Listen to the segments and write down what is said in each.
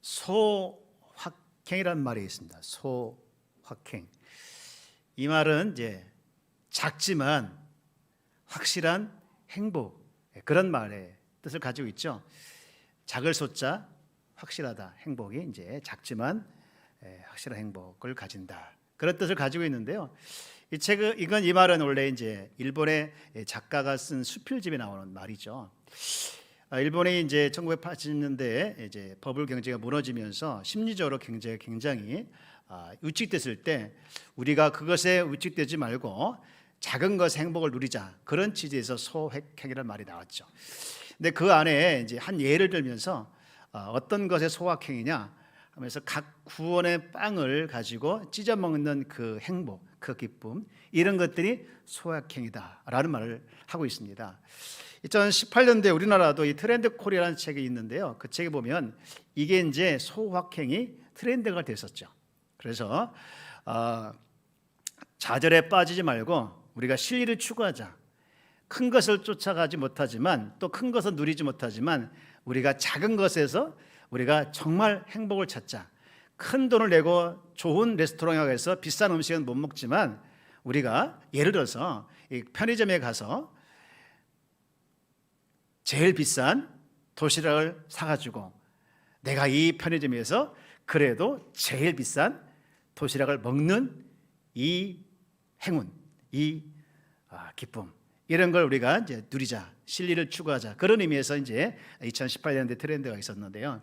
소확행이라는 말이 있습니다. 소확행. 이 말은 이제 작지만 확실한 행복, 그런 말의 뜻을 가지고 있죠. 작을 소자, 확실하다. 행복이 이제 작지만 확실한 행복을 가진다. 그런 뜻을 가지고 있는데요. 이 말은 원래 이제 일본의 작가가 쓴 수필집에 나오는 말이죠. 일본이 이제 1980년대에 이제 버블 경제가 무너지면서 심리적으로 경제가 굉장히 위축됐을 때 우리가 그것에 위축되지 말고 작은 것의 행복을 누리자, 그런 취지에서 소확행이라는 말이 나왔죠. 근데 그 안에 이제 한 예를 들면서 어떤 것의 소확행이냐 하면서 각 구원의 빵을 가지고 찢어 먹는 그 행복, 그 기쁨, 이런 것들이 소확행이다라는 말을 하고 있습니다. 2018년도에 우리나라도 이 트렌드 코리아라는 책이 있는데요. 그 책에 보면 이게 이제 소확행이 트렌드가 됐었죠. 그래서 좌절에 빠지지 말고 우리가 실리를 추구하자. 큰 것을 쫓아가지 못하지만 또 큰 것을 누리지 못하지만 우리가 작은 것에서 우리가 정말 행복을 찾자. 큰 돈을 내고 좋은 레스토랑에 가서 비싼 음식은 못 먹지만 우리가 예를 들어서 이 편의점에 가서 제일 비싼 도시락을 사가지고 내가 이 편의점에서 그래도 제일 비싼 도시락을 먹는 이 행운, 이 기쁨, 이런 걸 우리가 이제 누리자, 실리를 추구하자, 그런 의미에서 이제 2018년대 트렌드가 있었는데요.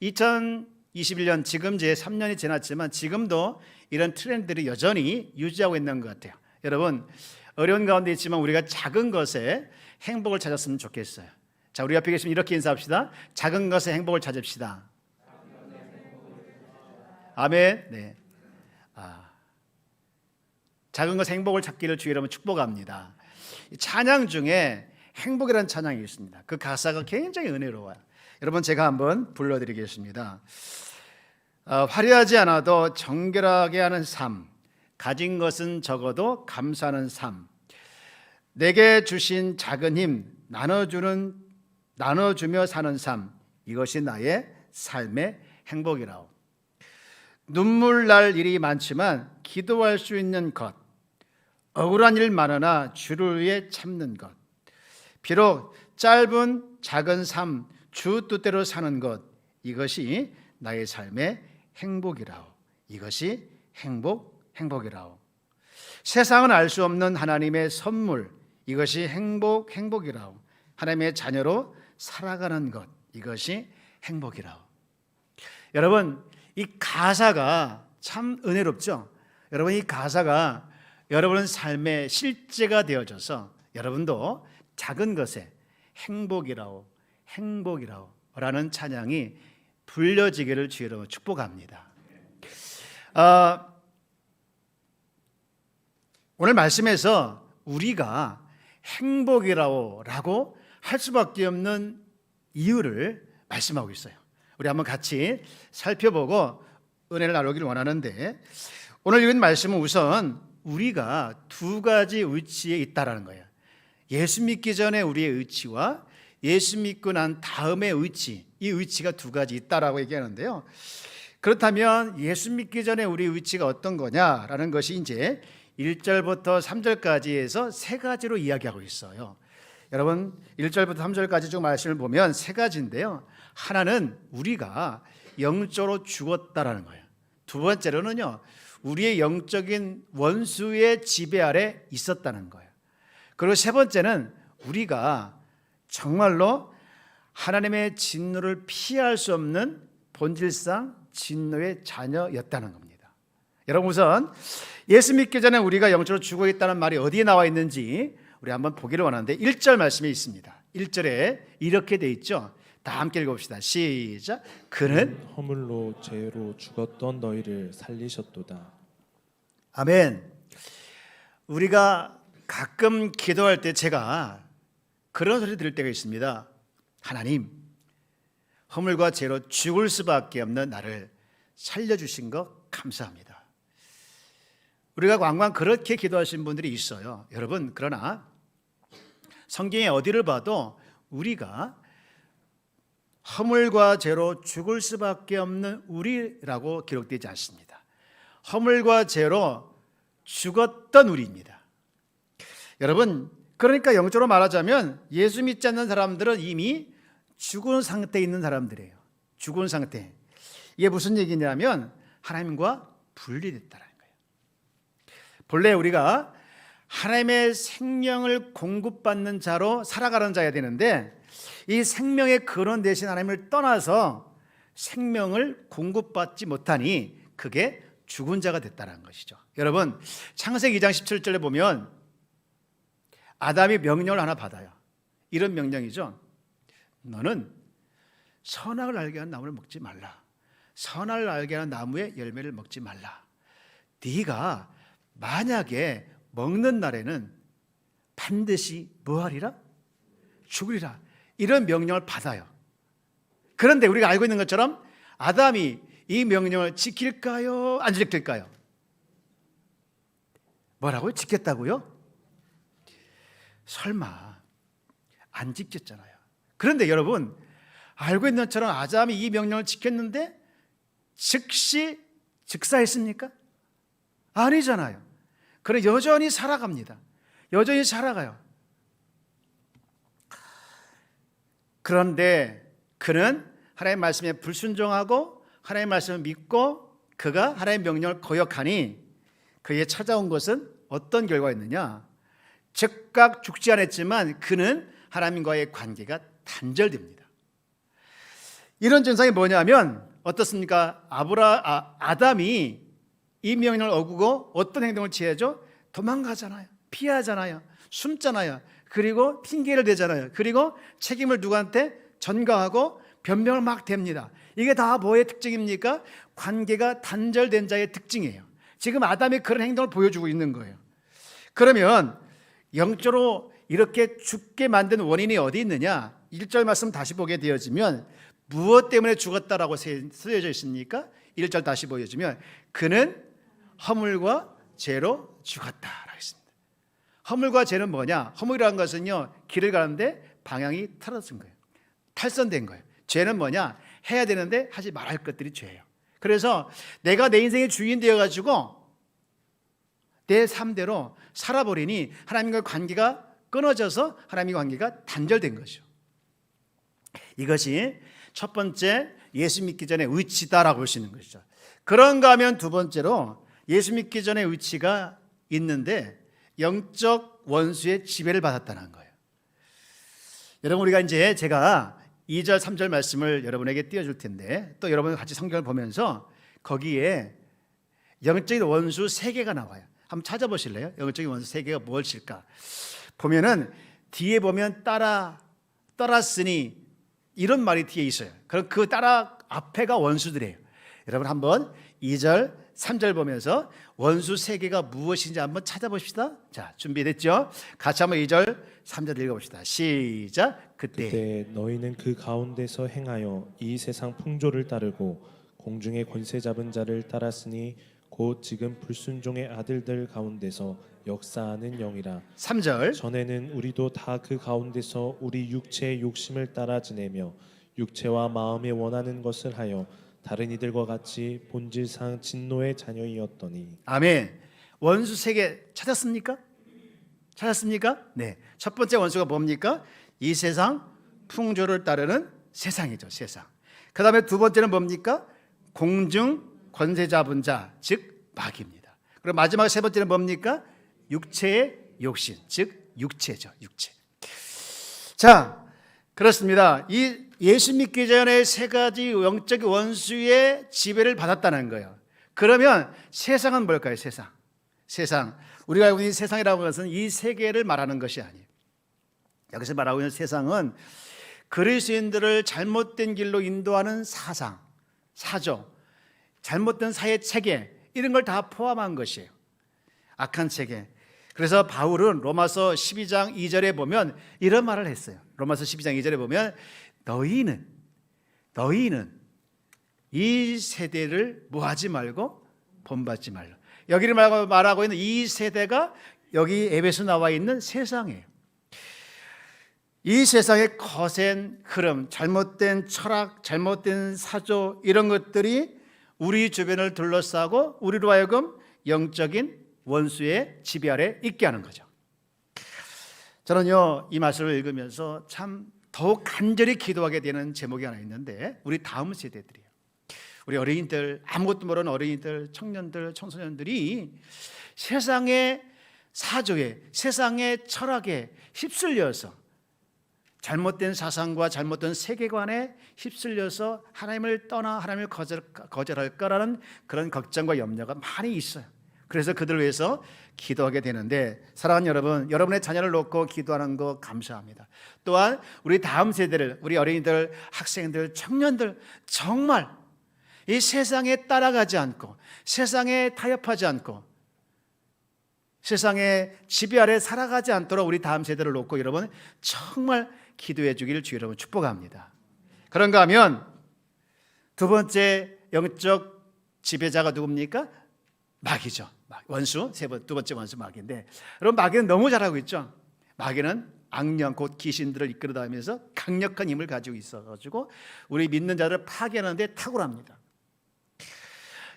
2021년 지금 이제 3년이 지났지만 지금도 이런 트렌드들이 여전히 유지하고 있는 것 같아요. 여러분, 어려운 가운데 있지만 우리가 작은 것에 행복을 찾았으면 좋겠어요. 자, 우리 옆에 계시면 이렇게 인사합시다. 작은 것에 행복을 찾읍시다. 아멘. 네. 작은 것에 행복을 찾기를 주의 이름으로 축복합니다. 찬양 중에 행복이라는 찬양이 있습니다. 그 가사가 굉장히 은혜로워요. 여러분, 제가 한번 불러드리겠습니다. 화려하지 않아도 정결하게 하는 삶, 가진 것은 적어도 감사하는 삶, 내게 주신 작은 힘 나눠주며 사는 삶, 이것이 나의 삶의 행복이라오. 눈물 날 일이 많지만 기도할 수 있는 것, 억울한 일 많으나 주를 위해 참는 것, 비록 짧은 작은 삶 주 뜻대로 사는 것, 이것이 나의 삶의 행복이라오. 이것이 행복이라오. 세상은 알 수 없는 하나님의 선물, 이것이 행복이라오. 하나님의 자녀로 살아가는 것, 이것이 행복이라오. 여러분, 이 가사가 참 은혜롭죠? 여러분, 이 가사가 여러분 삶의 실제가 되어져서 여러분도 작은 것에 행복이라오 라는 찬양이 불려지기를 주로 축복합니다. 오늘 말씀에서 우리가 행복이라고 할 수밖에 없는 이유를 말씀하고 있어요. 우리 한번 같이 살펴보고 은혜를 나누기를 원하는데, 오늘 읽은 말씀은 우선 우리가 두 가지 위치에 있다라는 거예요. 예수 믿기 전에 우리의 위치와 예수 믿고 난 다음의 위치, 이 위치가 두 가지 있다라고 얘기하는데요. 그렇다면 예수 믿기 전에 우리의 위치가 어떤 거냐라는 것이 이제 1절부터 3절까지에서 세 가지로 이야기하고 있어요. 여러분, 1절부터 3절까지 쭉 말씀을 보면 세 가지인데요. 하나는 우리가 영적으로 죽었다라는 거예요. 두 번째로는요, 우리의 영적인 원수의 지배 아래 있었다는 거예요. 그리고 세 번째는 우리가 정말로 하나님의 진노를 피할 수 없는 본질상 진노의 자녀였다는 겁니다. 여러분, 우선 예수 믿기 전에 우리가 영적으로 죽어 있다는 말이 어디에 나와 있는지 우리 한번 보기를 원하는데 1절 말씀에 있습니다. 1절에 이렇게 돼 있죠. 다 함께 읽어봅시다. 시작. 그는 허물로 죄로 죽었던 너희를 살리셨도다. 아멘. 우리가 가끔 기도할 때 제가 그런 소리 들을 때가 있습니다. 하나님, 허물과 죄로 죽을 수밖에 없는 나를 살려주신 것 감사합니다. 우리가 왕왕 그렇게 기도하신 분들이 있어요. 여러분, 그러나 성경에 어디를 봐도 우리가 허물과 죄로 죽을 수밖에 없는 우리라고 기록되지 않습니다. 허물과 죄로 죽었던 우리입니다. 여러분, 그러니까 영적으로 말하자면 예수 믿지 않는 사람들은 이미 죽은 상태에 있는 사람들이에요. 죽은 상태. 이게 무슨 얘기냐면 하나님과 분리됐다는 거예요. 본래 우리가 하나님의 생명을 공급받는 자로 살아가는 자야 되는데 이 생명의 근원 대신 하나님을 떠나서 생명을 공급받지 못하니 그게 죽은 자가 됐다는 것이죠. 여러분, 창세기 2장 17절에 보면 아담이 명령을 하나 받아요. 이런 명령이죠. 너는 선악을 알게 하는 나무를 먹지 말라. 선악을 알게 하는 나무의 열매를 먹지 말라. 네가 만약에 먹는 날에는 반드시 뭐하리라? 죽으리라. 이런 명령을 받아요. 그런데 우리가 알고 있는 것처럼 아담이 이 명령을 지킬까요? 안 지킬까요? 뭐라고요? 지켰다고요? 설마 안 지켰잖아요. 그런데 여러분, 알고 있는 것처럼 아담이 이 명령을 지켰는데 즉시 즉사했습니까? 아니잖아요. 그래 여전히 살아갑니다. 여전히 살아가요. 그런데 그는 하나님의 말씀에 불순종하고 하나님의 말씀을 믿고 그가 하나님의 명령을 거역하니 그에게 찾아온 것은 어떤 결과였느냐? 즉각 죽지 않았지만 그는 하나님과의 관계가 단절됩니다. 이런 증상이 뭐냐면 어떻습니까? 아담이 이 명령을 어기고 어떤 행동을 취하죠? 도망가잖아요. 피하잖아요. 숨잖아요. 그리고 핑계를 대잖아요. 그리고 책임을 누구한테 전가하고 변명을 막 댑니다. 이게 다 뭐의 특징입니까? 관계가 단절된 자의 특징이에요. 지금 아담이 그런 행동을 보여주고 있는 거예요. 그러면 영적으로 이렇게 죽게 만든 원인이 어디 있느냐? 1절 말씀 다시 보게 되어지면 무엇 때문에 죽었다라고 쓰여져 있습니까? 1절 다시 보여주면 그는 허물과 죄로 죽었다라고 했습니다. 허물과 죄는 뭐냐? 허물이라는 것은요, 길을 가는데 방향이 틀어진 거예요. 탈선된 거예요. 죄는 뭐냐? 해야 되는데 하지 말할 것들이 죄예요. 그래서 내가 내 인생의 주인 되어가지고 내 삶대로 살아버리니 하나님과 관계가 끊어져서 하나님과 관계가 단절된 거죠. 이것이 첫 번째 예수 믿기 전의 의치다라고 볼 수 있는 것이죠. 그런가 하면 두 번째로 예수 믿기 전의 의치가 있는데 영적 원수의 지배를 받았다는 거예요. 여러분, 우리가 이제 제가 2절 3절 말씀을 여러분에게 띄워줄 텐데 또 여러분 같이 성경을 보면서 거기에 영적인 원수 3개가 나와요. 한번 찾아보실래요? 영적인 원수 3개가 무엇일까? 보면은 뒤에 보면 따랐으니 이런 말이 뒤에 있어요. 그럼 그 따라 앞에가 원수들이에요. 여러분 한번 2절 3절 보면서 원수 3개가 무엇인지 한번 찾아봅시다. 자, 준비됐죠? 같이 한번 2절 3절 읽어봅시다. 시작. 그때 너희는 그 가운데서 행하여 이 세상 풍조를 따르고 공중의 권세 잡은 자를 따랐으니 곧 지금 불순종의 아들들 가운데서 역사하는 영이라. 3절. 전에는 우리도 다 그 가운데서 우리 육체의 욕심을 따라 지내며 육체와 마음에 원하는 것을 하여 다른 이들과 같이 본질상 진노의 자녀이었더니. 아멘. 원수 3개 찾았습니까? 찾았습니까? 네. 첫 번째 원수가 뭡니까? 이 세상 풍조를 따르는 세상이죠. 세상. 그 다음에 두 번째는 뭡니까? 공중 권세 잡은 자, 즉 마귀입니다. 그리고 마지막 세 번째는 뭡니까? 육체의 욕심, 즉 육체죠. 육체. 자, 그렇습니다. 이 예수 믿기 전에 3가지 영적 원수의 지배를 받았다는 거예요. 그러면 세상은 뭘까요? 세상. 우리가 알고 있는 세상이라고 하는 것은 이 세계를 말하는 것이 아니에요. 여기서 말하고 있는 세상은 그리스도인들을 잘못된 길로 인도하는 사조, 잘못된 사회 체계, 이런 걸 다 포함한 것이에요. 악한 체계. 그래서 바울은 로마서 12장 2절에 보면 이런 말을 했어요. 로마서 12장 2절에 보면 너희는 이 세대를 뭐하지 말고 본받지 말라. 여기를 말하고 있는 이 세대가 여기 에베소 나와 있는 세상이에요. 이 세상의 거센 흐름, 잘못된 철학, 잘못된 사조 이런 것들이 우리 주변을 둘러싸고 우리로 하여금 영적인 원수의 지배 아래 있게 하는 거죠. 저는요 이 말씀을 읽으면서 참 더욱 간절히 기도하게 되는 제목이 하나 있는데, 우리 다음 세대들이에요. 우리 어린이들, 아무것도 모르는 어린이들, 청년들, 청소년들이 세상의 사조에, 세상의 철학에 휩쓸려서 잘못된 사상과 잘못된 세계관에 휩쓸려서 하나님을 떠나 하나님을 거절할 거라는 그런 걱정과 염려가 많이 있어요. 그래서 그들을 위해서 기도하게 되는데, 사랑하는 여러분, 여러분의 자녀를 놓고 기도하는 거 감사합니다. 또한 우리 다음 세대를, 우리 어린이들, 학생들, 청년들 정말 이 세상에 따라가지 않고 세상에 타협하지 않고 세상의 지배 아래 살아가지 않도록 우리 다음 세대를 놓고 여러분 정말 기도해 주기를 주 여러분 축복합니다. 그런가 하면 두 번째 영적 지배자가 누굽니까? 마귀죠. 원수, 두 번째 원수 마귀인데, 여러분 마귀는 너무 잘하고 있죠. 마귀는 악령 곧 귀신들을 이끌어다니면서 강력한 힘을 가지고 있어가지고 우리 믿는 자들을 파괴하는데 탁월합니다.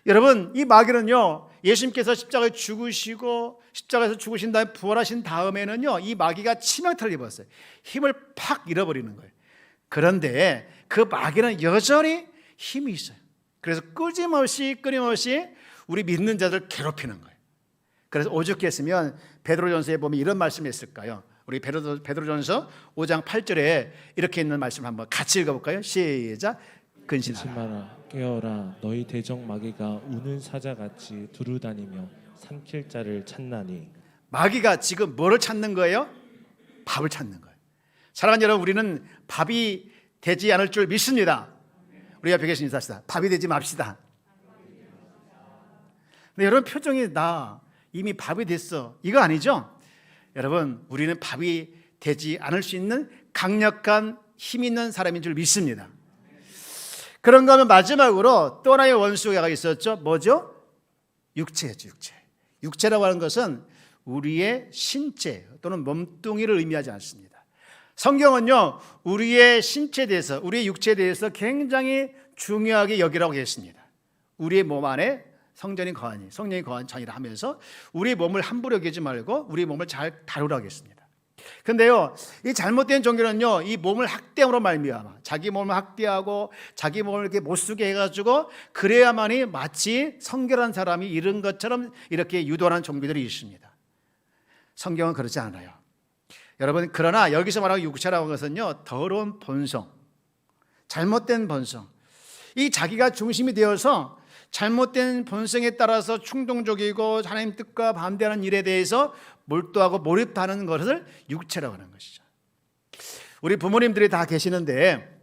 여러분 이 마귀는요, 예수님께서 십자가에 죽으시고 십자가에서 죽으신 다음에 부활하신 다음에는요 이 마귀가 치명타를 입었어요. 힘을 팍 잃어버리는 거예요. 그런데 그 마귀는 여전히 힘이 있어요. 그래서 끊임없이 우리 믿는 자들을 괴롭히는 거예요. 그래서 오죽했으면 베드로전서에 보면 이런 말씀이 있을까요? 우리 베드로전서 5장 8절에 이렇게 있는 말씀 한번 같이 읽어볼까요? 시작. 근신하라. 깨어라. 너희 대적 마귀가 우는 사자같이 두루다니며 삼킬 자를 찾나니. 마귀가 지금 뭐를 찾는 거예요? 밥을 찾는 거예요. 사랑하는 여러분, 우리는 밥이 되지 않을 줄 믿습니다. 우리 옆에 계신 인사합시다. 밥이 되지 맙시다. 근데 여러분 표정이 나 이미 밥이 됐어 이거 아니죠? 여러분 우리는 밥이 되지 않을 수 있는 강력한 힘 있는 사람인 줄 믿습니다. 그런가 하면 마지막으로 또 하나의 원수가 있었죠. 뭐죠? 육체죠. 육체라고 하는 것은 우리의 신체 또는 몸뚱이를 의미하지 않습니다. 성경은요 우리의 신체에 대해서, 우리의 육체에 대해서 굉장히 중요하게 여기라고 했습니다. 우리의 몸 안에 성령이 거하니 자니라 하면서 우리 몸을 함부로 여기지 말고 우리 몸을 잘 다루라고 했습니다. 근데요 이 잘못된 종교는요 이 몸을 학대함으로 말미암아 자기 몸을 학대하고 자기 몸을 이렇게 못 쓰게 해가지고 그래야만이 마치 성결한 사람이 이른 것처럼 이렇게 유도하는 종교들이 있습니다. 성경은 그렇지 않아요. 여러분, 그러나 여기서 말하는 육체라고 하는 것은요 더러운 본성, 잘못된 본성, 이 자기가 중심이 되어서 잘못된 본성에 따라서 충동적이고 하나님 뜻과 반대하는 일에 대해서 몰두하고 몰입하는 것을 육체라고 하는 것이죠. 우리 부모님들이 다 계시는데,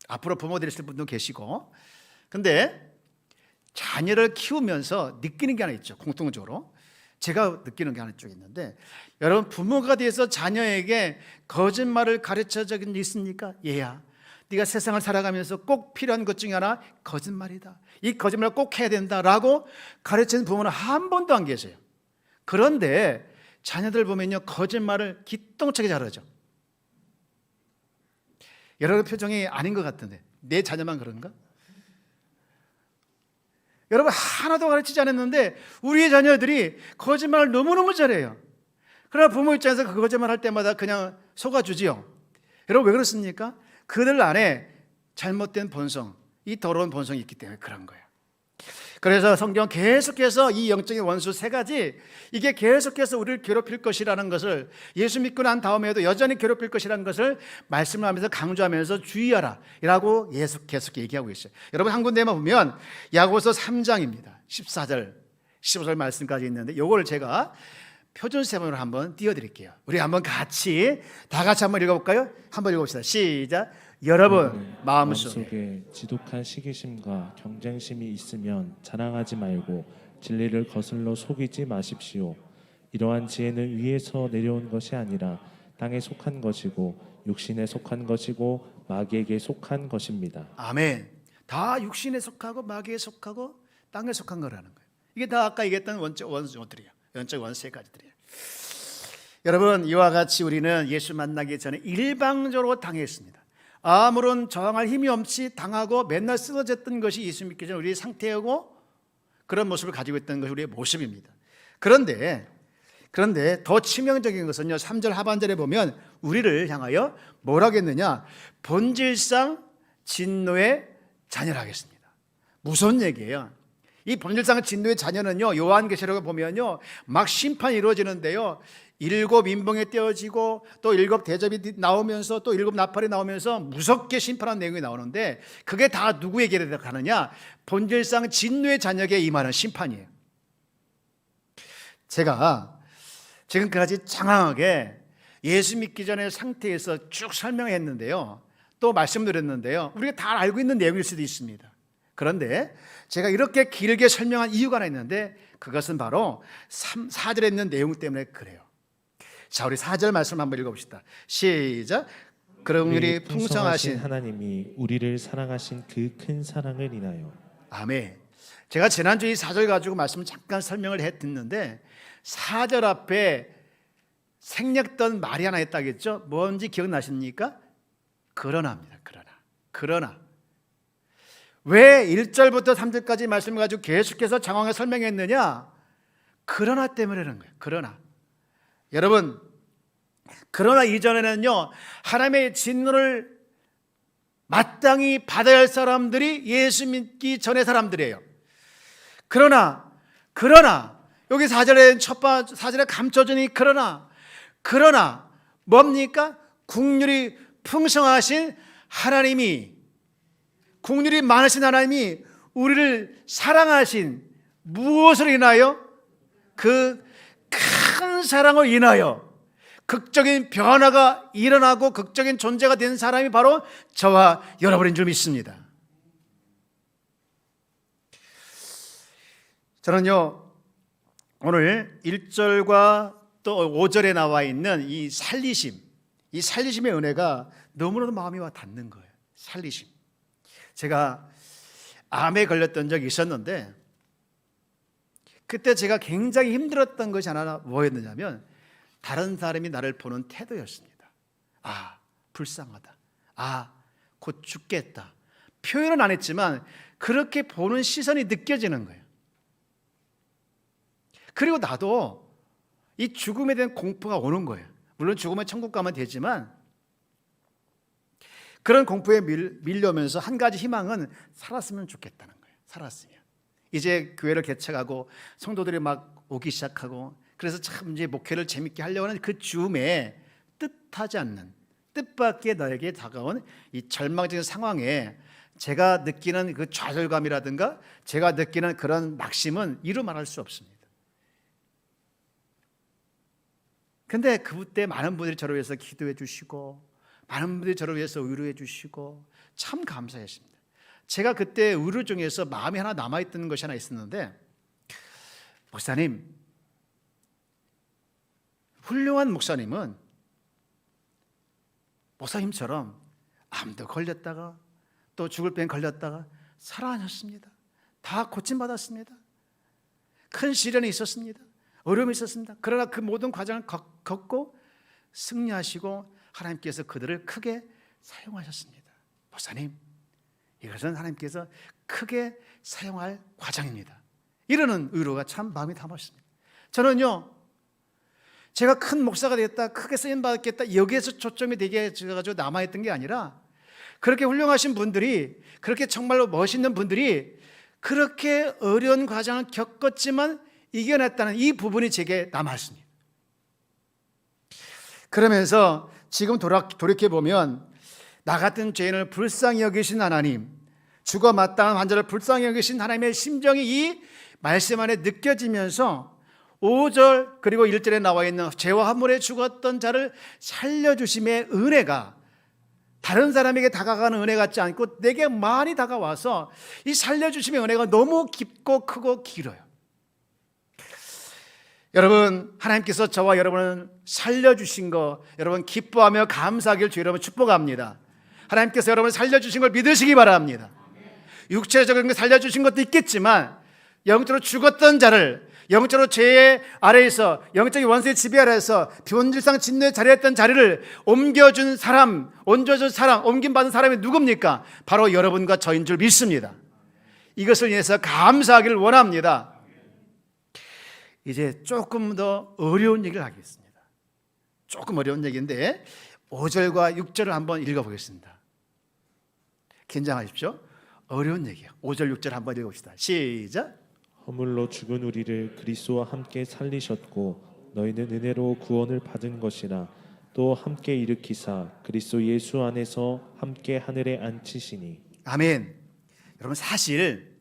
앞으로 부모 되실 분도 계시고, 근데 자녀를 키우면서 느끼는 게 하나 있죠. 공통적으로 제가 느끼는 게 하나 쪽 있는데, 여러분 부모가 돼서 자녀에게 거짓말을 가르쳐 적은 일 있습니까? 얘야, 네가 세상을 살아가면서 꼭 필요한 것 중에 하나 거짓말이다. 이 거짓말을 꼭 해야 된다라고 가르치는 부모는 한 번도 안 계세요. 그런데 자녀들 보면요 거짓말을 기똥차게 잘하죠. 여러분 표정이 아닌 것 같은데 내 자녀만 그런가? 여러분 하나도 가르치지 않았는데 우리의 자녀들이 거짓말을 너무너무 잘해요. 그러나 부모 입장에서 그 거짓말 할 때마다 그냥 속아주지요. 여러분 왜 그렇습니까? 그들 안에 잘못된 본성, 이 더러운 본성이 있기 때문에 그런 거예요. 그래서 성경은 계속해서 이 영적인 원수 세 가지, 이게 계속해서 우리를 괴롭힐 것이라는 것을, 예수 믿고 난 다음에도 여전히 괴롭힐 것이라는 것을 말씀을 하면서 강조하면서 주의하라 라고 계속 얘기하고 있어요. 여러분 한 군데만 보면 야고보서 3장입니다 14절 15절 말씀까지 있는데 이걸 제가 표준세번으로 한번 띄워드릴게요. 우리 한번 같이 다 같이 한번 읽어볼까요? 한번 읽어봅시다. 시작. 여러분 마음속에 지독한 시기심과 경쟁심이 있으면 자랑하지 말고 진리를 거슬러 속이지 마십시오. 이러한 지혜는 위에서 내려온 것이 아니라 땅에 속한 것이고 육신에 속한 것이고 마귀에게 속한 것입니다. 아멘. 다 육신에 속하고 마귀에 속하고 땅에 속한 거라는 거예요. 이게 다 아까 얘기했던 원적 원수들이에요. 영적 원수 세 가지들이에요. 여러분, 이와 같이 우리는 예수 만나기 전에 일방적으로 당했습니다. 아무런 저항할 힘이 없이 당하고 맨날 쓰러졌던 것이 예수 믿기 전 우리의 상태이고 그런 모습을 가지고 있던 것이 우리의 모습입니다. 그런데 더 치명적인 것은요, 3절 하반절에 보면 우리를 향하여 뭐라고 했느냐? 본질상 진노의 자녀라 하겠습니다. 무서운 얘기예요. 이 본질상 진노의 자녀는요, 요한계시록에 보면요, 막 심판이 이루어지는데요, 7 인봉에 떼어지고 또 7 대접이 나오면서 또 7 나팔이 나오면서 무섭게 심판하는 내용이 나오는데, 그게 다 누구에게 가느냐? 본질상 진노의 자녀에게 임하는 심판이에요. 제가 지금까지 장황하게 예수 믿기 전의 상태에서 쭉 설명했는데요, 또 말씀드렸는데요, 우리가 다 알고 있는 내용일 수도 있습니다. 그런데 제가 이렇게 길게 설명한 이유가 하나 있는데, 그것은 바로 4절에 있는 내용 때문에 그래요. 자, 우리 4절 말씀 한번 읽어봅시다. 시작. 그럼 우리 풍성하신 하나님이 우리를 사랑하신 그 큰 사랑을 인하여. 아멘. 제가 지난주 이 4절 가지고 말씀을 잠깐 설명을 했는데, 4절 앞에 생략된 말이 하나 있다겠죠? 뭔지 기억나십니까? 그러나입니다. 그러나 왜 1절부터 3절까지 말씀을 가지고 계속해서 장황하게 설명했느냐? 그러나 때문에 그런 거예요. 그러나 여러분, 그러나 이전에는요, 하나님의 진노를 마땅히 받아야 할 사람들이 예수 믿기 전의 사람들이에요. 그러나 여기 4절에 4절에 감춰주니 그러나 뭡니까? 국률이 풍성하신 하나님이, 국률이 많으신 하나님이 우리를 사랑하신 무엇을 인하여? 그 큰 사랑을 인하여 극적인 변화가 일어나고 극적인 존재가 된 사람이 바로 저와 여러분인 줄 믿습니다. 저는요, 오늘 1절과 또 5절에 나와 있는 이 살리심의 은혜가 너무나도 마음이 와 닿는 거예요. 살리심. 제가 암에 걸렸던 적이 있었는데, 그때 제가 굉장히 힘들었던 것이 하나 뭐였느냐면, 다른 사람이 나를 보는 태도였습니다. 아, 불쌍하다. 아, 곧 죽겠다. 표현은 안 했지만 그렇게 보는 시선이 느껴지는 거예요. 그리고 나도 이 죽음에 대한 공포가 오는 거예요. 물론 죽으면 천국 가면 되지만, 그런 공포에 밀려오면서 한 가지 희망은 살았으면 좋겠다는 거예요. 살았으면. 이제 교회를 개척하고 성도들이 막 오기 시작하고, 그래서 참 이제 목회를 재밌게 하려고 하는 그 즈음에 뜻하지 않는, 뜻밖의 나에게 다가온 이 절망적인 상황에 제가 느끼는 그 좌절감이라든가 제가 느끼는 그런 낙심은 이루 말할 수 없습니다. 근데 그때 많은 분들이 저를 위해서 기도해 주시고, 많은 분들이 저를 위해서 위로해 주시고, 참 감사했습니다. 제가 그때 의료 중에서 마음이 하나 남아있던 것이 하나 있었는데, 목사님, 훌륭한 목사님은 목사님처럼 암도 걸렸다가 또 죽을 병 걸렸다가 살아나셨습니다. 다 고침받았습니다. 큰 시련이 있었습니다. 어려움이 있었습니다. 그러나 그 모든 과정을 겪고 승리하시고 하나님께서 그들을 크게 사용하셨습니다. 목사님, 이것은 하나님께서 크게 사용할 과정입니다. 이러는 의로가 참 마음이 담았습니다. 저는요, 제가 큰 목사가 되겠다, 크게 쓰임받겠다, 여기에서 초점이 되게 해가지고 남아있던 게 아니라, 그렇게 훌륭하신 분들이, 그렇게 정말로 멋있는 분들이 그렇게 어려운 과정을 겪었지만 이겨냈다는 이 부분이 제게 남았습니다. 그러면서 지금 돌이켜보면, 나 같은 죄인을 불쌍히 여기신 하나님, 죽어 마땅한 환자를 불쌍히 여기신 하나님의 심정이 이 말씀 안에 느껴지면서 5절 그리고 1절에 나와 있는 죄와 함물에 죽었던 자를 살려주심의 은혜가 다른 사람에게 다가가는 은혜 같지 않고 내게 많이 다가와서 이 살려주심의 은혜가 너무 깊고 크고 길어요. 여러분, 하나님께서 저와 여러분을 살려주신 거 여러분 기뻐하며 감사하길 주 여러분 축복합니다. 하나님께서 여러분을 살려주신 걸 믿으시기 바랍니다. 육체적인 걸 살려주신 것도 있겠지만 영적으로 죽었던 자를 영적으로 죄의 아래에서, 영적인 원수의 지배 아래에서 비원질상 진노의 자리했던 자리를 옮겨준 사람, 옮김받은 사람이 누굽니까? 바로 여러분과 저인 줄 믿습니다. 이것을 위해서 감사하기를 원합니다. 이제 조금 더 어려운 얘기를 하겠습니다. 조금 어려운 얘기인데 5절과 6절을 한번 읽어보겠습니다. 긴장하십시오. 어려운 얘기예요. 5절 6절 한번 읽어봅시다. 시작. 허물로 죽은 우리를 그리스도와 함께 살리셨고 너희는 은혜로 구원을 받은 것이라. 또 함께 일으키사 그리스도 예수 안에서 함께 하늘에 앉히시니. 아멘. 여러분, 사실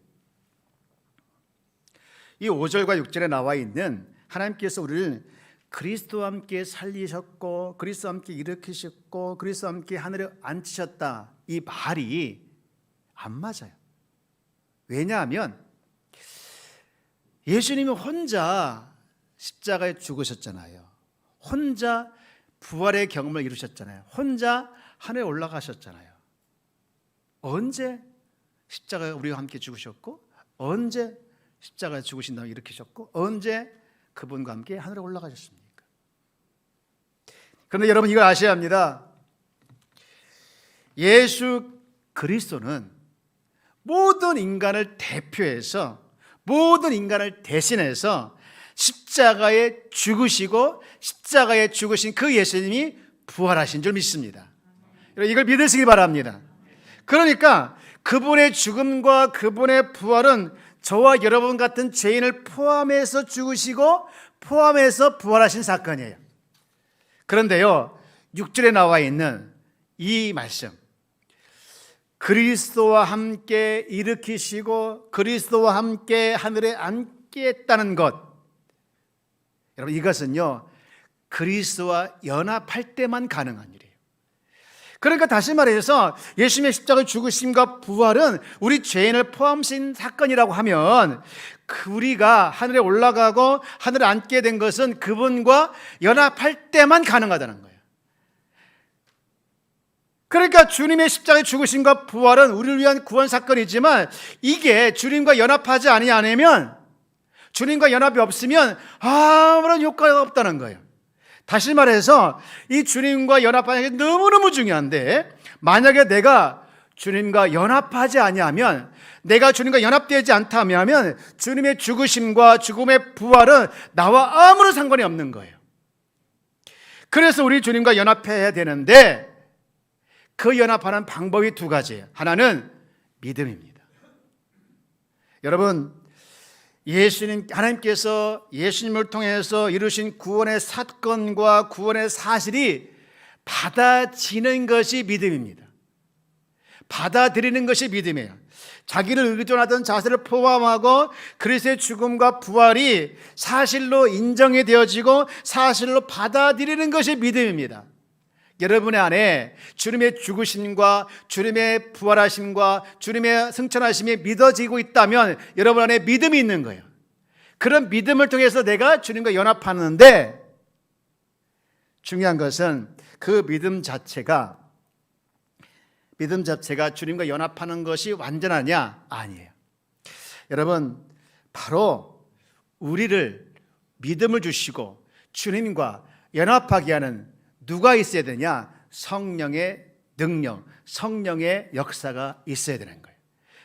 이 5절과 6절에 나와 있는 하나님께서 우리를 그리스도와 함께 살리셨고 그리스도와 함께 일으키셨고 그리스도와 함께 하늘에 앉히셨다, 이 말이 안 맞아요. 왜냐하면 예수님이 혼자 십자가에 죽으셨잖아요. 혼자 부활의 경험을 이루셨잖아요. 혼자 하늘에 올라가셨잖아요. 언제 십자가에 우리와 함께 죽으셨고, 언제 십자가에 죽으신 다음에 일으키셨고, 언제 그분과 함께 하늘에 올라가셨습니까? 그런데 여러분, 이걸 아셔야 합니다. 예수 그리스도는 모든 인간을 대표해서, 모든 인간을 대신해서 십자가에 죽으시고 십자가에 죽으신 그 예수님이 부활하신 줄 믿습니다. 이걸 믿으시기 바랍니다. 그러니까 그분의 죽음과 그분의 부활은 저와 여러분 같은 죄인을 포함해서 죽으시고 포함해서 부활하신 사건이에요. 그런데요, 6절에 나와 있는 이 말씀, 그리스도와 함께 일으키시고 그리스도와 함께 하늘에 앉게 했다는 것, 여러분, 이것은요 그리스도와 연합할 때만 가능한 일이에요. 그러니까 다시 말해서 예수님의 십자가 죽으심과 부활은 우리 죄인을 포함신 사건이라고 하면, 우리가 하늘에 올라가고 하늘에 앉게 된 것은 그분과 연합할 때만 가능하다는 거예요. 그러니까 주님의 십자가의 죽으심과 부활은 우리를 위한 구원 사건이지만, 이게 주님과 연합하지 아니하면, 주님과 연합이 없으면 아무런 효과가 없다는 거예요. 다시 말해서 이 주님과 연합하는 게 너무너무 중요한데, 만약에 내가 주님과 연합하지 아니하면, 내가 주님과 연합되지 않다면 주님의 죽으심과 죽음의 부활은 나와 아무런 상관이 없는 거예요. 그래서 우리 주님과 연합해야 되는데, 그 연합하는 방법이 두 가지예요. 하나는 믿음입니다. 여러분, 하나님께서 예수님을 통해서 이루신 구원의 사건과 구원의 사실이 받아지는 것이 믿음입니다. 받아들이는 것이 믿음이에요. 자기를 의존하던 자세를 포함하고 그리스도의 죽음과 부활이 사실로 인정이 되어지고 사실로 받아들이는 것이 믿음입니다. 여러분의 안에 주님의 죽으심과 주님의 부활하심과 주님의 승천하심이 믿어지고 있다면 여러분 안에 믿음이 있는 거예요. 그런 믿음을 통해서 내가 주님과 연합하는데, 중요한 것은 그 믿음 자체가 주님과 연합하는 것이 완전하냐? 아니에요. 여러분, 바로 우리를 믿음을 주시고 주님과 연합하게 하는 누가 있어야 되냐? 성령의 능력, 성령의 역사가 있어야 되는 거예요.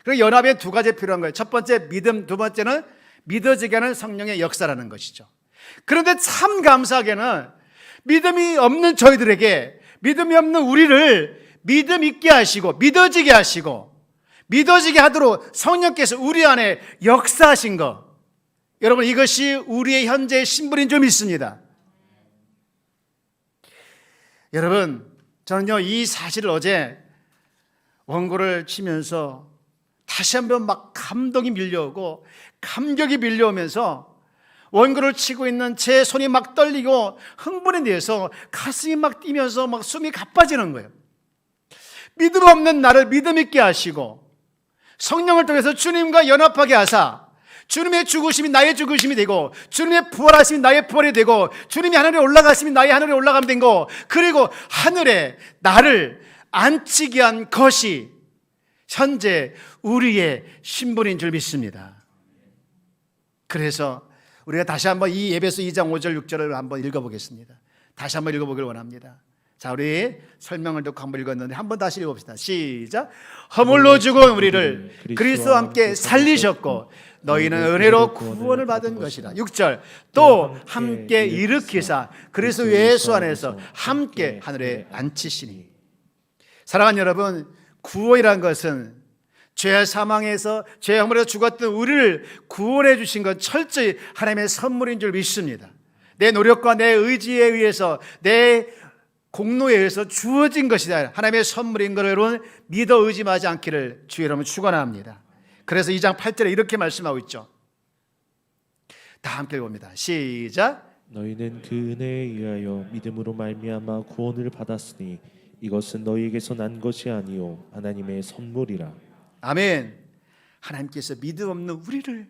그리고 연합에 두 가지 필요한 거예요. 첫 번째 믿음, 두 번째는 믿어지게 하는 성령의 역사라는 것이죠. 그런데 참 감사하게는 믿음이 없는 저희들에게, 믿음이 없는 우리를 믿음 있게 하시고 믿어지게 하시고 믿어지게 하도록 성령께서 우리 안에 역사하신 것, 여러분, 이것이 우리의 현재의 신분인 줄 믿습니다. 여러분, 저는요 이 사실을 어제 원고를 치면서 다시 한번 막 감동이 밀려오고 감격이 밀려오면서 원고를 치고 있는 제 손이 막 떨리고 흥분에 대해서 가슴이 막 뛰면서 막 숨이 가빠지는 거예요. 믿음 없는 나를 믿음 있게 하시고 성령을 통해서 주님과 연합하게 하사 주님의 죽으심이 나의 죽으심이 되고 주님의 부활하심이 나의 부활이 되고 주님이 하늘에 올라가심이 나의 하늘에 올라감이 된 거, 그리고 하늘에 나를 앉히게 한 것이 현재 우리의 신분인 줄 믿습니다. 그래서 우리가 다시 한번 이 에베소 2장 5절 6절을 한번 읽어보겠습니다. 다시 한번 읽어보길 원합니다. 자, 우리 설명을 듣고 한번 읽었는데 한번 다시 읽어봅시다. 시작. 허물로 죽은 우리를 그리스도와 함께 살리셨고 너희는 은혜로 구원을 받은 것이라. 6절. 또 함께 일으키사 그리스도 예수 안에서 함께 하늘에 앉히시니. 사랑하는 여러분, 구원이란 것은 죄 사망에서 죄 허물에서 죽었던 우리를 구원해 주신 것 철저히 하나님의 선물인 줄 믿습니다. 내 노력과 내 의지에 의해서 내 공로에 의해서 주어진 것이다. 하나님의 선물인 것을 여러분 믿어 의심하지 않기를 주의 여러분 축원합니다. 그래서 2장 8절에 이렇게 말씀하고 있죠. 다 함께 읽어봅니다. 시작. 너희는 그 은혜에 의하여 믿음으로 말미암아 구원을 받았으니 이것은 너희에게서 난 것이 아니요 하나님의 선물이라. 아멘. 하나님께서 믿음 없는 우리를,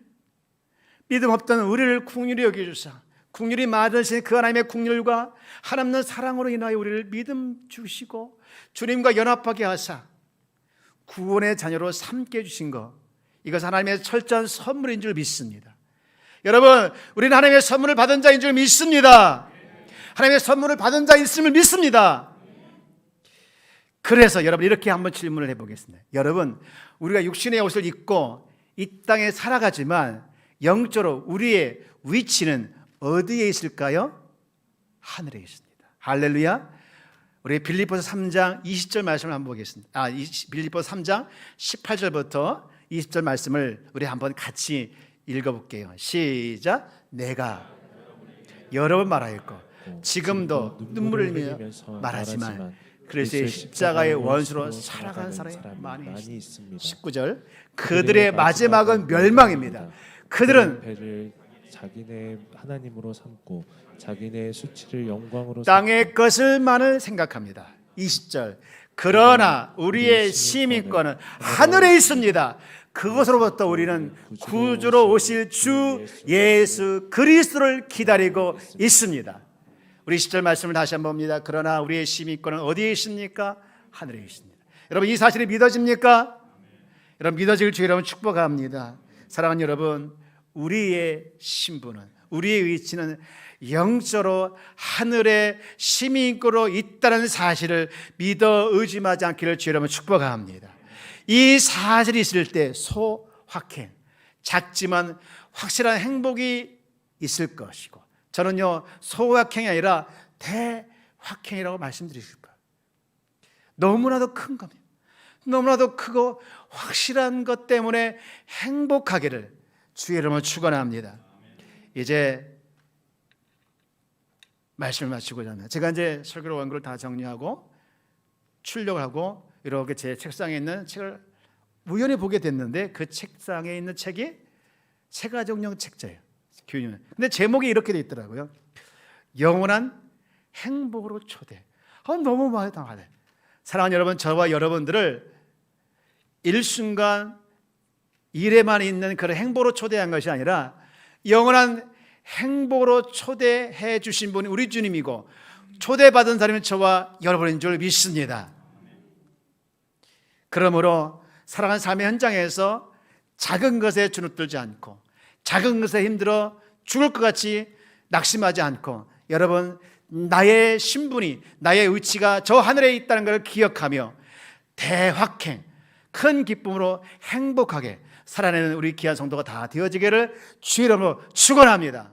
믿음 없던 우리를 국률이 여겨주사 국률이 많으신 그 하나님의 국률과 하나님의 사랑으로 인하여 우리를 믿음 주시고 주님과 연합하게 하사 구원의 자녀로 삼게 주신 것, 이것은 하나님의 철저한 선물인 줄 믿습니다. 여러분, 우리는 하나님의 선물을 받은 자인 줄 믿습니다. 하나님의 선물을 받은 자인 있음을 믿습니다. 그래서 여러분 이렇게 한번 질문을 해보겠습니다. 여러분, 우리가 육신의 옷을 입고 이 땅에 살아가지만 영적으로 우리의 위치는 어디에 있을까요? 하늘에 있습니다. 할렐루야. 우리 빌립보서 3장 20절 말씀을 한번 보겠습니다. 빌립보서 3장 18절부터 20절 말씀을 우리 한번 같이 읽어볼게요. 시작. 내가 여러 번 말하였고 지금도 눈물을 흘리며 말하지만 그리스도의 십자가의 원수로 살아가는 사람이 많이 있습니다. 19절. 그들의 마지막은 멸망입니다. 그들은 배를 자기네 하나님으로 삼고 자기네 수치를 영광으로 땅의 것을만을 생각합니다. 20절. 그러나 우리의 시민권은 하늘에 있습니다. 그것으로부터 우리는 구주로 오실 주 예수 그리스도를 기다리고 있습니다. 우리 10절 말씀을 다시 한번 봅니다. 그러나 우리의 시민권은 어디에 있습니까? 하늘에 있습니다. 여러분, 이 사실이 믿어집니까? 여러분, 믿어질 주 여러분 축복합니다. 사랑하는 여러분, 우리의 신분은, 우리의 위치는 영적으로 하늘의 시민권으로 있다는 사실을 믿어 의심하지 않기를 주 여러분 축복합니다. 이 사실이 있을 때 소확행, 작지만 확실한 행복이 있을 것이고, 저는요 소확행이 아니라 대확행이라고 말씀드리고 싶어요. 너무나도 큰 겁니다. 너무나도 크고 확실한 것 때문에 행복하기를 주의 이름으로 축원합니다. 이제 말씀을 마치고자 합니다. 제가 이제 설교 원고를 다 정리하고 출력을 하고 이렇게 제 책상에 있는 책을 우연히 보게 됐는데 그 책상에 있는 책이 세가족용 책자예요. 교훈. 근데 제목이 이렇게 돼 있더라고요. 영원한 행복으로 초대. 너무 많이 당하네. 사랑하는 여러분, 저와 여러분들을 일순간 일에만 있는 그런 행복으로 초대한 것이 아니라 영원한 행복으로 초대해 주신 분이 우리 주님이고 초대받은 사람이 저와 여러분인 줄 믿습니다. 그러므로 살아가는 삶의 현장에서 작은 것에 주눅들지 않고 작은 것에 힘들어 죽을 것 같이 낙심하지 않고 여러분, 나의 신분이, 나의 위치가 저 하늘에 있다는 것을 기억하며 대확행, 큰 기쁨으로 행복하게 살아내는 우리 귀한 성도가 다 되어지기를 주의 이름으로 축원합니다.